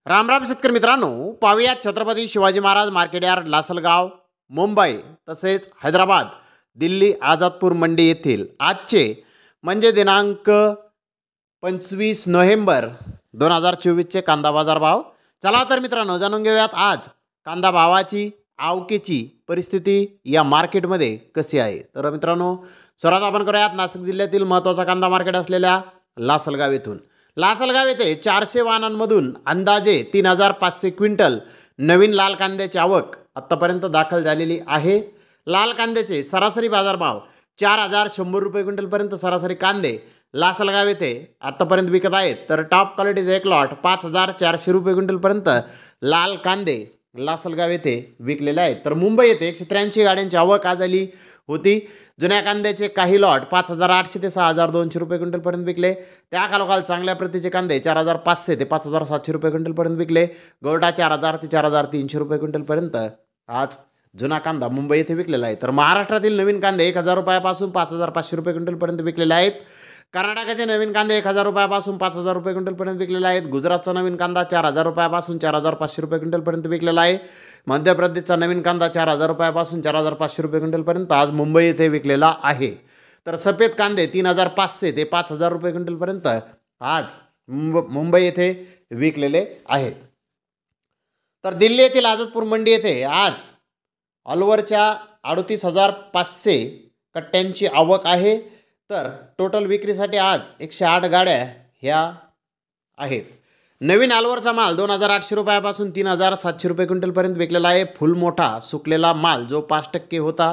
राम राम शेतकरी मित्रांनो, पाहूया छत्रपती शिवाजी महाराज मार्केट यार्ड लासलगाव मुंबई तसेच हैदराबाद दिल्ली आझादपूर मंडी येथील आजचे म्हणजे दिनांक 25 नोव्हेंबर 2024 चे कांदा बाजार भाव। चला तर मित्रांनो जाणून घेऊयात आज कांदा भावाची आवकेची परिस्थिती या मार्केटमध्ये कशी आहे। तर मित्रांनो सर्वात आपण करूयात नाशिक जिल्ह्यातील महत्त्वाचा कांदा मार्केट असलेल्या लासलगाव येथून। लासलगाव येथे 400 वाहनांमधून अंदाजे 3500 क्विंटल नवीन लाल कांद्याची आवक आत्तापर्यंत दाखल झालेली आहे। लाल कांद्याचे सरासरी बाजारभाव 4100 रुपये क्विंटलपर्यंत सरासरी कांदे लासलगाव येथे आत्तापर्यंत विकत आहेत। तर टॉप क्वालिटीचा एक लॉट 5400 रुपये क्विंटलपर्यंत लाल कांदे लासलगाव येथे विकलेले आहेत। तर मुंबई येथे 183 गाड्यांची आवक आज आली होती। जुन्या कांद्याचे काही लॉट 5800 ते 6200 रुपये क्विंटलपर्यंत विकले। त्या खालोखाल चांगल्या प्रतीचे कांदे 4500 ते 5700 रुपये क्विंटलपर्यंत विकले। गवटा 4000 ते 4300 रुपये क्विंटलपर्यंत आज जुना कांदा मुंबई येथे विकलेला आहे। तर महाराष्ट्रातील नवीन कांदे 1000 रुपयापासून 5500 रुपये क्विंटलपर्यंत विकलेले आहेत। कर्नाटकाचे नवीन कांदे 1000 रुपयापासून 5000 रुपये क्विंटलपर्यंत विकलेले आहेत। गुजरातचा नवीन कांदा 4000 रुपयापासून 4500 रुपये क्विंटलपर्यंत विकलेला आहे। मध्य प्रदेशचा नवीन कांदा 4000 रुपयापासून 4500 रुपये क्विंटलपर्यंत आज मुंबई येथे विकलेला आहे। तर सफेद कांदे 3500 ते 5000 रुपये क्विंटलपर्यंत आज मुंबई येथे विकलेले आहेत। तर दिल्ली येथील आझादपूर मंडी येथे आज ऑलवरच्या 38500 कट्ट्यांची आवक आहे। तर टोटल विक्रीसाठी आज 108 गाड्या ह्या आहेत। नवीन आलवरचा माल 2800 रुपयापासून 3700 रुपये क्विंटलपर्यंत विकलेला आहे। फुल मोठा सुकलेला माल जो 5% होता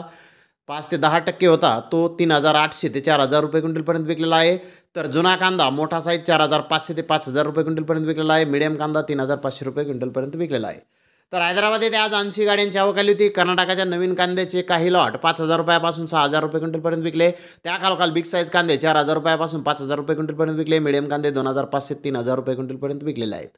5 ते 10% होता तो 3800 ते 4000 रुपये क्विंटलपर्यंत विकलेला आहे। तर जुना कांदा मोठा साईज 4500 ते 5000 रुपये क्विंटलपर्यंत विकलेला आहे। मीडियम कांदा 3500 रुपये क्विंटलपर्यंत विकलेला आहे। तर हैदराबाद येथे आज 80 गाड्यांची आवक आली होती। कर्नाटकाच्या नवीन कांद्याचे काही लॉट 5000 रुपयापासून 6000 रुपये क्विंटलपर्यंत विकले। त्या खालोखाल बिग साईज कांदे 4000 रुपयापासून 5000 रुपये क्विंटलपर्यंत विकले। मीडियम कांदे 2500 ते 3000 रुपये क्विंटलपर्यंत विकलेले आहेत।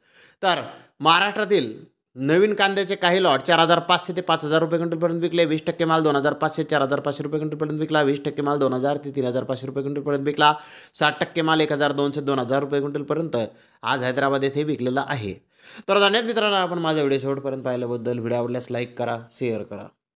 तर महाराष्ट्रातील नवीन कांद्याचे काही लॉट 4500 ते 5000 रुपये क्विंटलपर्यंत विकले। 20% माल 2500 4500 रुपये क्विंटलपर्यंत विकला। 20% माल 2000 ते 3500 रुपये क्विंटलपर्यंत विकला। 60% माल 1200 2000 रुपये क्विंटलपर्यंत आज हैदराबाद येथे विकलेला आहे। तर धन्यवाद मित्रांनो, आपण माझा व्हिडिओ शेवटपर्यंत पाहिल्याबद्दल। व्हिडिओ आवडल्यास लाईक करा, शेअर करा।